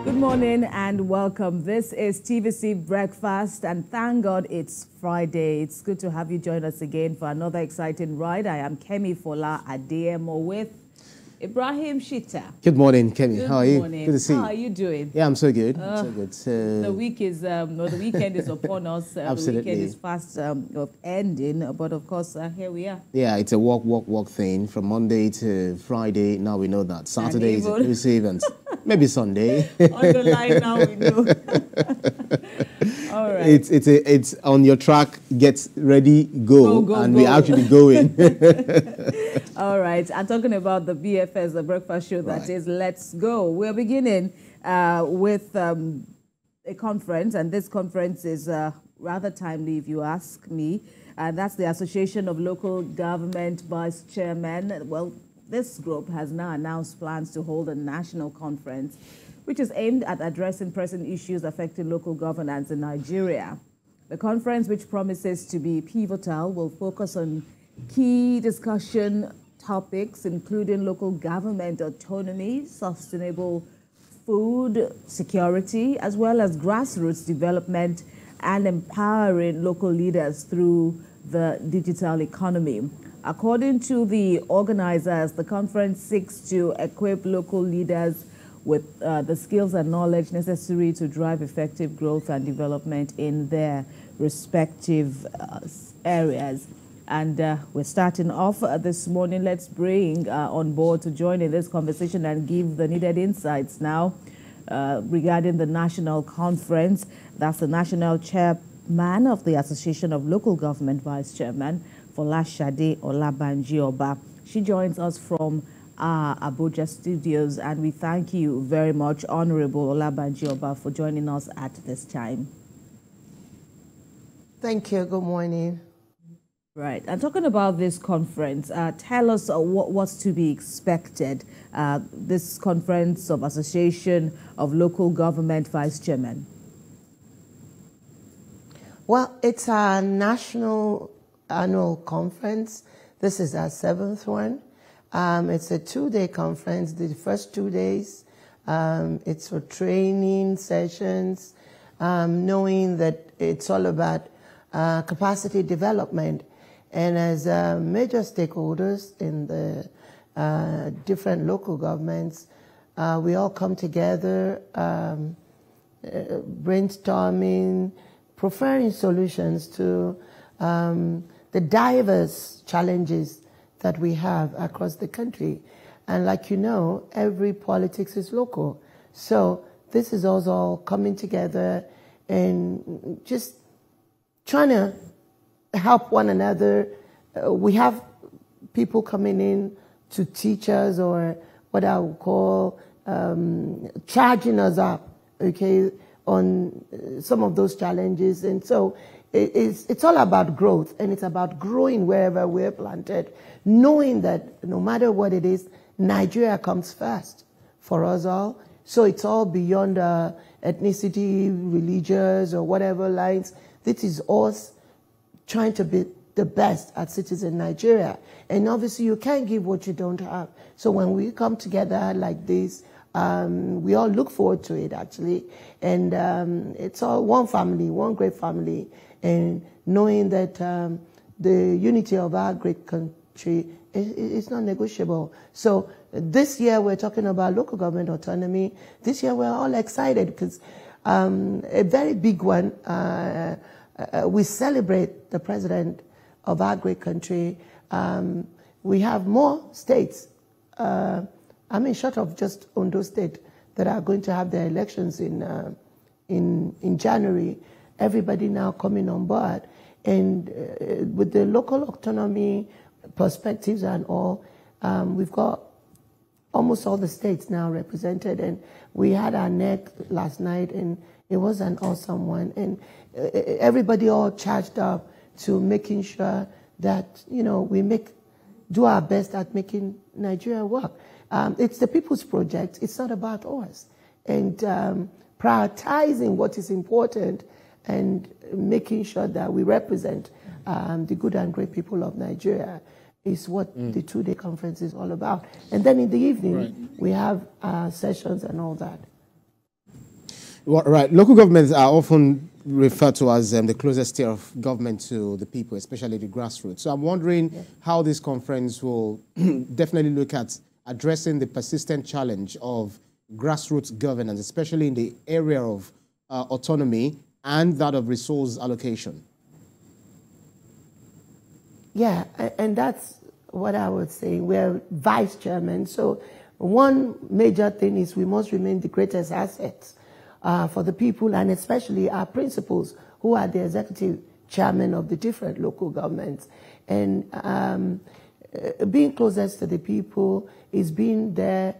Good morning and welcome. This is TVC Breakfast, and thank God it's Friday. It's good to have you join us again for another exciting ride. I am Kemi Fola Adeyemo with Ibrahim Shita. Good morning, Kemi. Good How are you? morning. Good to see you. How are you doing? Yeah, I'm so good. So good. The weekend is upon us. Absolutely. The weekend is fast ending, but of course, here we are. Yeah, it's a walk thing from Monday to Friday. Now we know that. Saturday is a cruise event. Maybe Sunday. On the line now, we know. All right. It's on your track. Get ready, go, and we're actually going. All right. I'm talking about the BFS, the breakfast show that is Let's Go. We're beginning with a conference, and this conference is rather timely, if you ask me. That's the Association of Local Government Vice Chairmen. Well, this group has now announced plans to hold a national conference, which is aimed at addressing pressing issues affecting local governance in Nigeria. The conference, which promises to be pivotal, will focus on key discussion topics, including local government autonomy, sustainable food security, as well as grassroots development and empowering local leaders through the digital economy. According to the organizers, the conference seeks to equip local leaders with the skills and knowledge necessary to drive effective growth and development in their respective areas. And we're starting off this morning. Let's bring on board to join in this conversation and give the needed insights now regarding the national conference. That's the national chairman of the Association of Local Government Vice Chairman, Folashade Olabanji Oba. She joins us from our Abuja studios, and we thank you very much, Honorable Olabanji Oba, for joining us at this time. Thank you. Good morning. Right. And talking about this conference, tell us what's to be expected. This conference of Association of Local Government Vice Chairmen. Well, it's our national annual conference. This is our 7th one. It's a 2-day conference. The first 2 days, it's for training sessions, knowing that it's all about capacity development. And as major stakeholders in the different local governments, we all come together, brainstorming, preferring solutions to the diverse challenges that we have across the country. And like you know, every politics is local. So this is also coming together and just trying to help one another. We have people coming in to teach us, or what I would call charging us up, okay, on some of those challenges. And so it's all about growth, and it's about growing wherever we're planted, knowing that no matter what it is, Nigeria comes first for us all. So it's all beyond ethnicity, religious, or whatever lines. This is us trying to be the best at citizen Nigeria. And obviously you can't give what you don't have. So when we come together like this, we all look forward to it, actually. And it's all one family, one great family. And knowing that the unity of our great country is not negotiable. So this year we're talking about local government autonomy. This year we're all excited because a very big one, we celebrate the president of our great country. We have more states, short of just Ondo State, that are going to have their elections in January. Everybody now coming on board. And with the local autonomy perspectives and all, we've got almost all the states now represented. And we had our NEC last night, and it was an awesome one. And everybody all charged up to making sure that, you know, we do our best at making Nigeria work. It's the people's project. It's not about us. And prioritizing what is important and making sure that we represent the good and great people of Nigeria is what the two-day conference is all about. And then in the evening, we have sessions and all that. Well, right. Local governments are often referred to as the closest tier of government to the people, especially the grassroots. So I'm wondering how this conference will definitely look at addressing the persistent challenge of grassroots governance, especially in the area of autonomy and that of resource allocation. Yeah, and that's what I would say. We're vice chairman, so one major thing is we must remain the greatest assets for the people, and especially our principals, who are the executive chairman of the different local governments. And being closest to the people is being there,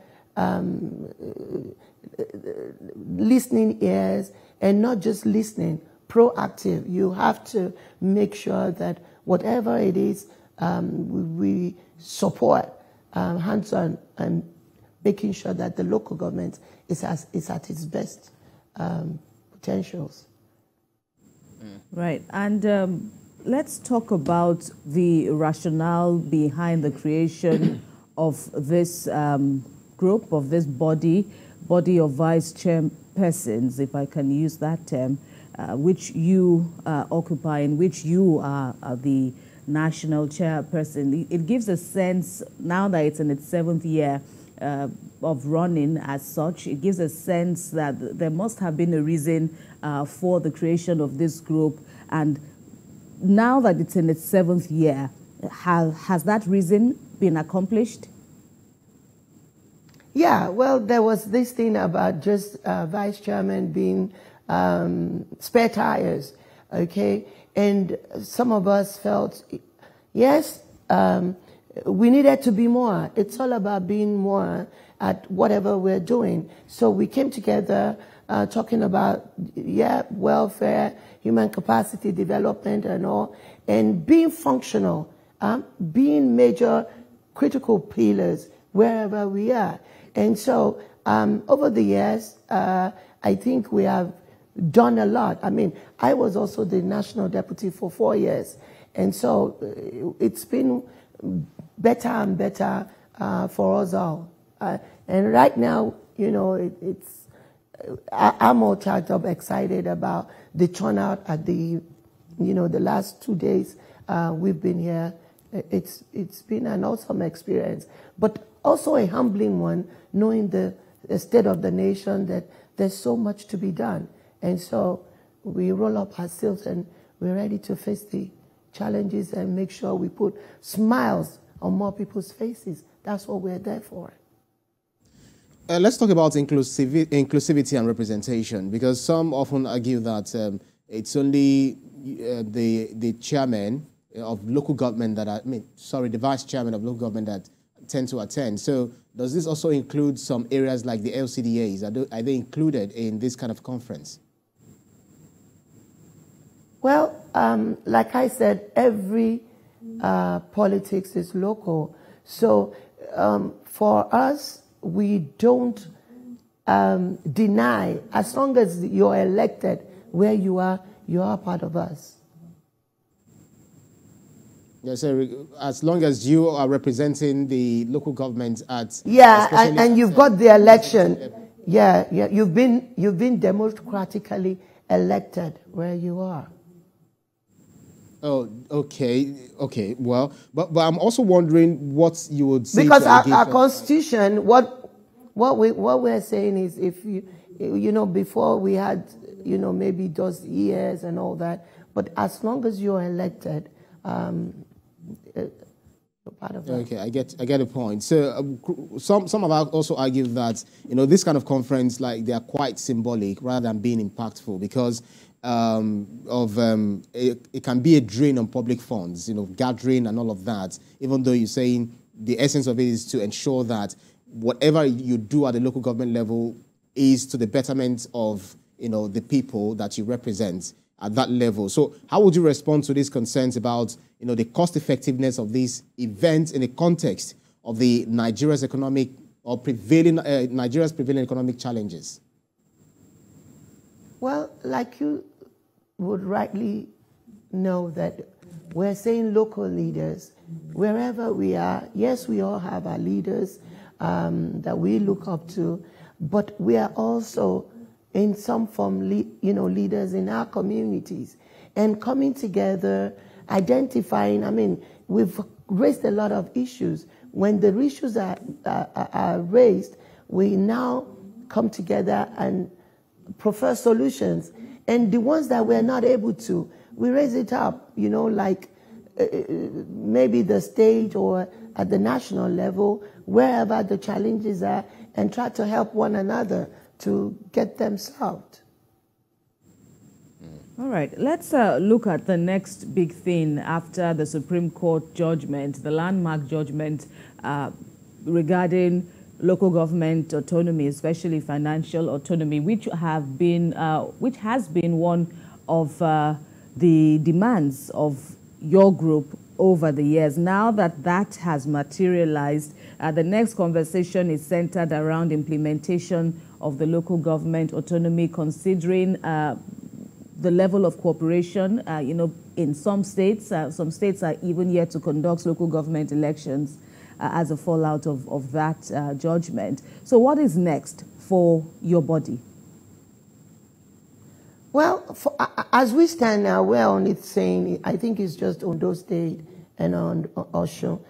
listening ears, and not just listening, proactive. You have to make sure that whatever it is, we support hands-on and making sure that the local government is at its best potentials. Right. And let's talk about the rationale behind the creation of this group, of this body of vice chairpersons, if I can use that term, which you occupy, in which you are the national chairperson. It gives a sense, now that it's in its 7th year of running as such, it gives a sense that there must have been a reason for the creation of this group. And now that it's in its 7th year, has that reason been accomplished? Yeah, well, there was this thing about just vice chairman being spare tires, okay? And some of us felt, yes, we needed to be more. It's all about being more at whatever we're doing. So we came together talking about, welfare, human capacity development and all, and being functional, being major critical pillars wherever we are. And so over the years, I think we have done a lot. I mean, I was also the national deputy for 4 years. And so it's been better and better for us all. And right now, you know, I'm all charged up, excited about the turnout at the last 2 days we've been here. It's been an awesome experience, but also a humbling one, knowing the state of the nation, that there's so much to be done. And so we roll up our sleeves and we're ready to face the challenges and make sure we put smiles on more people's faces. That's what we're there for. Let's talk about inclusivity and representation, because some often argue that it's only the chairman of local government the vice chairman of local government that tend to attend. So does this also include some areas like the LCDAs? Are they included in this kind of conference? Well, like I said, every politics is local. So for us, we don't deny, as long as you're elected where you are part of us. Yes, sir. As long as you are representing the local government at and you've got the election. You've been democratically elected where you are. Oh, okay. Well, but I'm also wondering what you would say, because our constitution, what we're saying is, if you before we had maybe those years and all that, but as long as you're elected, part of that. Okay, I get the point. So some have also argued that this kind of conference, they are quite symbolic rather than being impactful, because it can be a drain on public funds, gathering and all of that. Even though you're saying the essence of it is to ensure that whatever you do at the local government level is to the betterment of the people that you represent at that level. So how would you respond to these concerns about the cost effectiveness of these events in the context of the Nigeria's prevailing economic challenges? Well, like you would rightly know, that we're saying local leaders, wherever we are. Yes, we all have our leaders that we look up to, but we are also in some form, leaders in our communities, and coming together, identifying. I mean, we've raised a lot of issues. When the issues are raised, we now come together and prefer solutions. And the ones that we're not able to, we raise it up, like maybe the state or at the national level, wherever the challenges are, and try to help one another to get them solved. All right, let's look at the next big thing after the Supreme Court judgment, the landmark judgment regarding local government autonomy, especially financial autonomy, which has been one of the demands of your group over the years. Now that that has materialized, the next conversation is centered around implementation of the local government autonomy, considering the level of cooperation. In some states are even yet to conduct local government elections as a fallout of that judgment. So what is next for your body? Well, as we stand now, we're only saying, I think it's just Ondo State and on Osun.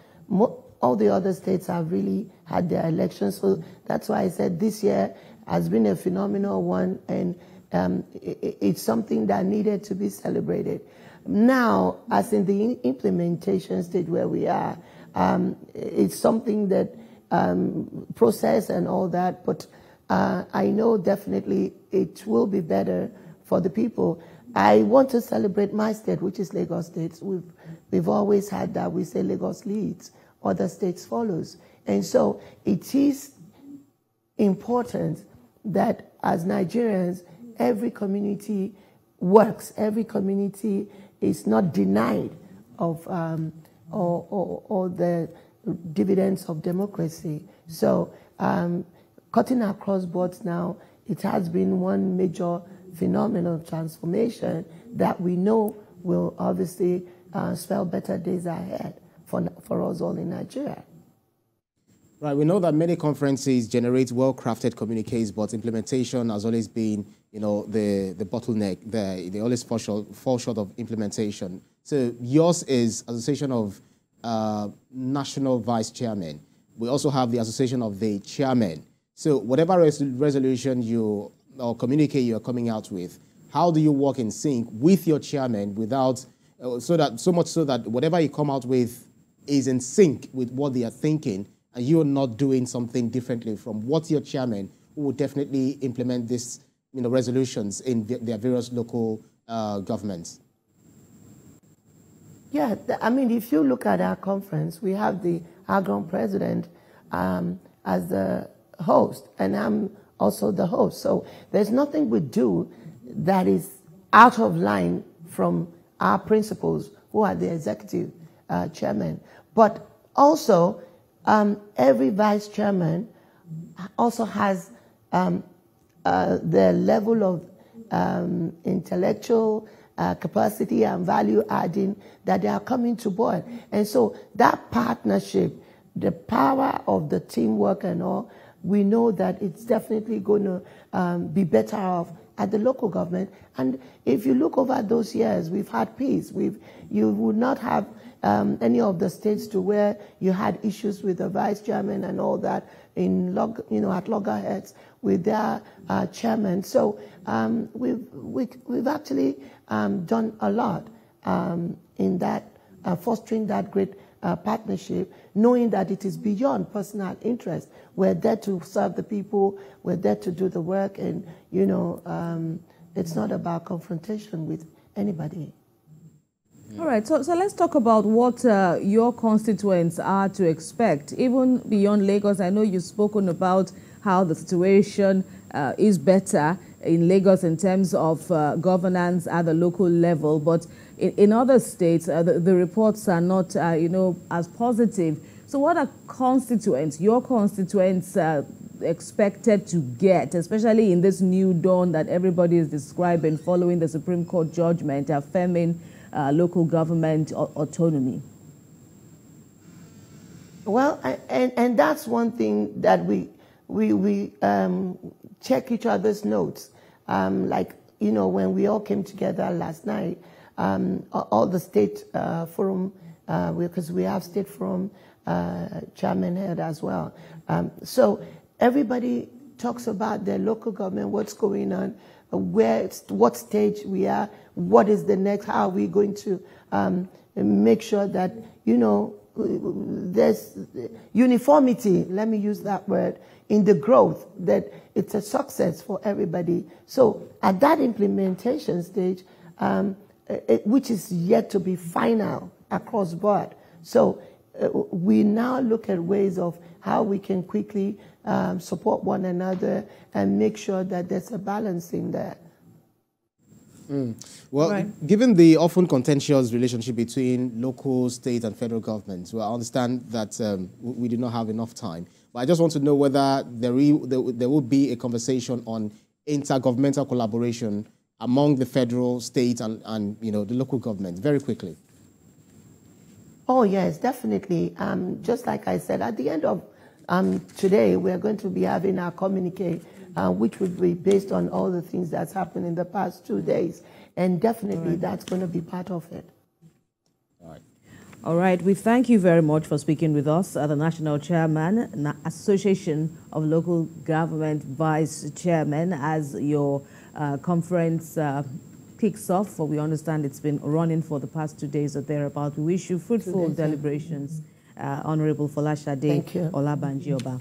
All the other states have really had their elections. So that's why I said this year has been a phenomenal one, and it's something that needed to be celebrated. Now, as in the implementation stage where we are, it's something that process and all that, but I know definitely it will be better for the people. I want to celebrate my state, which is Lagos State. We've always had that. We say Lagos leads, other states follows. And so it is important that as Nigerians, every community works. Every community is not denied of or the dividends of democracy. So cutting across boards now, it has been one major phenomenal transformation that we know will obviously spell better days ahead for us all in Nigeria. Right, we know that many conferences generate well-crafted communiques, but implementation has always been, the bottleneck there. They always fall short of implementation. So yours is Association of National Vice Chairmen. We also have the Association of the Chairmen. So whatever resolution or communique you are coming out with, how do you work in sync with your chairman without, so much so that whatever you come out with is in sync with what they are thinking, and you're not doing something differently from what your chairman, who will definitely implement these resolutions in their various local governments? Yeah, I mean, if you look at our conference, we have the Agron president as the host, and I'm also the host. So there's nothing we do that is out of line from our principals, who are the executive chairman. But also, every vice chairman also has the level of intellectual capacity and value adding that they are coming to board. And so that partnership, the power of the teamwork and all, we know that it's definitely going to be better off at the local government. And if you look over those years, we've had peace. You would not have any of the states to where you had issues with the vice chairman and all that at loggerheads with their chairman. So we've actually done a lot in that fostering that great partnership, knowing that it is beyond personal interest. We're there to serve the people. We're there to do the work, and it's not about confrontation with anybody. All right, so let's talk about what your constituents are to expect, even beyond Lagos. I know you've spoken about how the situation is better in Lagos in terms of governance at the local level, but in other states, the reports are not, as positive. So what are your constituents expected to get, especially in this new dawn that everybody is describing following the Supreme Court judgment affirming local government autonomy? Well, and that's one thing that we check each other's notes. like, you know, when we all came together last night, all the state forum, because we have state forum chairman head as well. So everybody talks about their local government, what's going on, what stage we are, what is the next, how are we going to make sure that, you know, there's uniformity, let me use that word, in the growth, that it's a success for everybody. So at that implementation stage, which is yet to be final across board, so we now look at ways of how we can quickly support one another and make sure that there's a balance in there. Well, right. Given the often contentious relationship between local, state, and federal governments, well, I understand that we do not have enough time. But I just want to know whether there will be a conversation on intergovernmental collaboration among the federal, state, and you know, the local government, very quickly. Oh, yes, definitely. Just like I said, at the end of today, we're going to be having our communique, which would be based on all the things that's happened in the past 2 days. And definitely that's going to be part of it. All right. All right. We thank you very much for speaking with us, the National Chairman, Association of Local Government Vice Chairman, as your conference kicks off. For we understand it's been running for the past 2 days or thereabout. We wish you fruitful deliberations, Honorable Folashade Olabanji Oba.